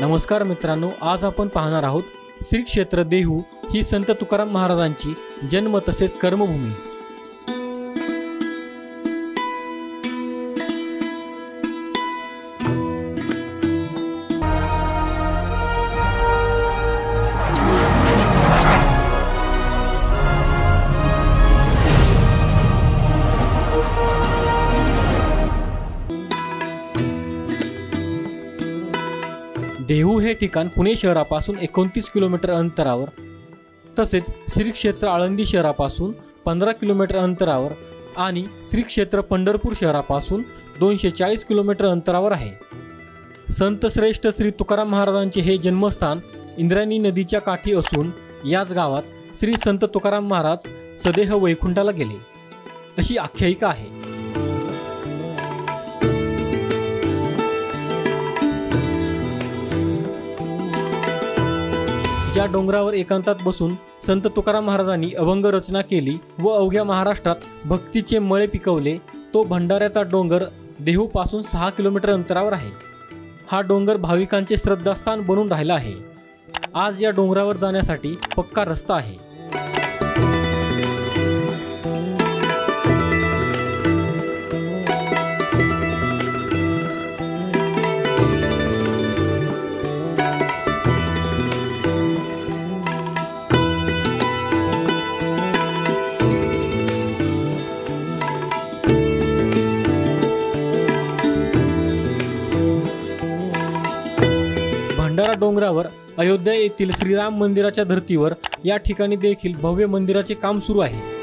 नमस्कार मित्रांनो, आज आपण पाहणार आहोत श्री क्षेत्र देहू ही संत तुकाराम महाराजांची जन्म तसेच कर्मभूमी। देहू हे ठिकाण पुणे शहरापासून 29 किलोमीटर अंतरावर तसेच श्री क्षेत्र आळंदी शहरापासून 15 किलोमीटर अंतरावर आणि श्री क्षेत्र पंढरपूर शहरापासून 240 किलोमीटर अंतरावर आहे। संत श्रेष्ठ श्री तुकाराम महाराजांचे हे जन्मस्थान इंद्रायणी नदीच्या काठी असून याच गावात श्री संत तुकाराम महाराज सदेह वैकुंठाला गेले अशी आख्यायिका आहे। ज्या डोंगरावर एकांतात बसून संत तुकाराम महाराजांनी अभंग रचना केली व अवघ्या महाराष्ट्रात भक्तीचे मळे पिकवले तो भंडाऱ्याचा डोंगर देहू पासून 6 किलोमीटर अंतरावर आहे। हा डोंगर भाविकांचे श्रद्धास्थान बनून राहिला आहे। आज या डोंगरावर जाण्यासाठी पक्का रस्ता आहे। भंडारा डोंगरावर अयोध्या येथील श्रीराम मंदिराच्या धर्तीवर या ठिकाणी देखील भव्य मंदिराचे काम सुरू आहे।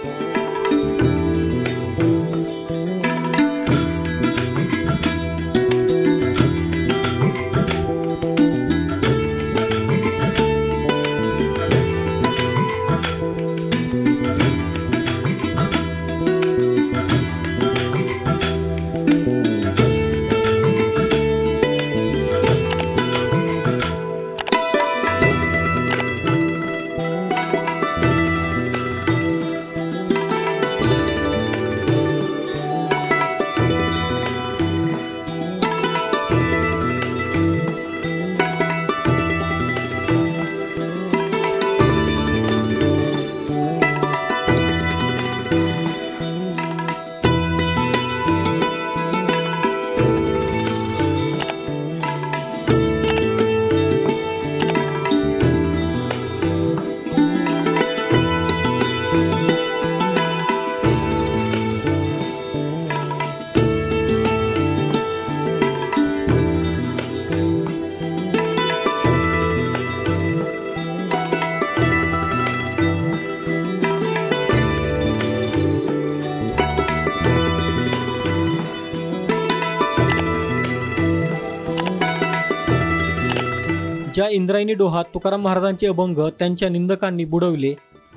ज्या इंद्रायणी डोहात तुकाराम महाराजांचे अभंग त्यांच्या निंदकांनी बुडवले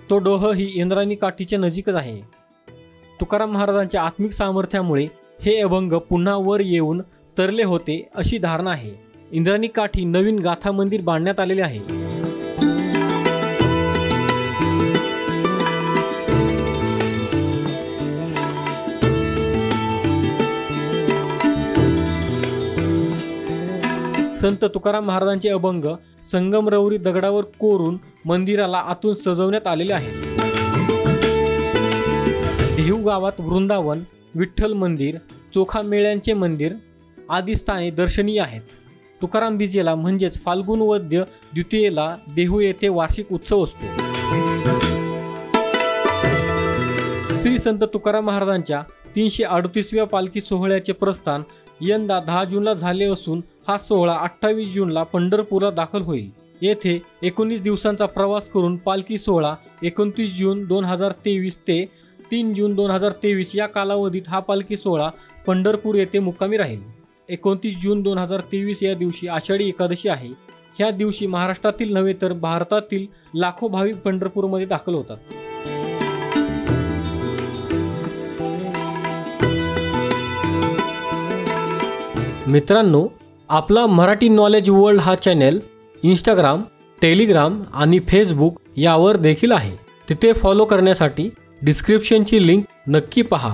तो डोह ही इंद्रायणी काठीच्या नजीकच आहे। तुकाराम महाराजांच्या आत्मिक सामर्थ्यामुळे हे अभंग पुन्हा वर येऊन तरले होते अशी धारणा आहे। इंद्रायणी काठी नवीन गाथा मंदिर बांधण्यात आलेले आहे। संत तुकाराम महाराजांचे अभंग संगमरवरी दगडावर कोरून मंदिराला आतून सजवण्यात आलेले आहेत। देहू गावात वृंदावन, विठ्ठल मंदिर, चोखा मेळ्यांचे मंदिर आदी स्थाने दर्शनीय आहेत। तुकाराम बीजेला म्हणजेच फाल्गुन वद्य द्वितीयेला देहू येथे वार्षिक उत्सव असतो। श्री संत तुकाराम महाराजांच्या 338व्या पालखी सोहळ्याचे प्रस्थान यंदा 10 जूनला झाले असून हा सोहळा 28 जूनला पंढरपूरला दाखल होईल। येथे 19 दिवसांचा प्रवास करून पालखी सोहळा 29 जून 2023 ते 3 जून 2023 या कालावधीत हा पालखी सोहळा पंढरपूर येथे मुक्कामी राहील। 29 जून 2023 या दिवशी आषाढी एकादशी आहे। ह्या दिवशी महाराष्ट्रातील नव्हे तर भारतातील लाखो भाविक पंढरपूरमध्ये दाखल होतात। मित्रांनो, आपला मराठी नॉलेज वर्ल्ड हा चॅनल इंस्टाग्राम, टेलिग्राम आणि फेसबुक यावर देखील आहे। तिथे फॉलो करण्यासाठी डिस्क्रिप्शनची लिंक नक्की पहा।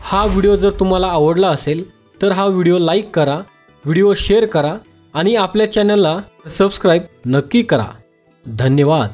हा व्हिडिओ जर तुम्हाला आवडला असेल तर हा व्हिडिओ लाईक करा, व्हिडिओ शेअर करा आणि आपल्या चॅनलला सबस्क्राईब नक्की करा. धन्यवाद.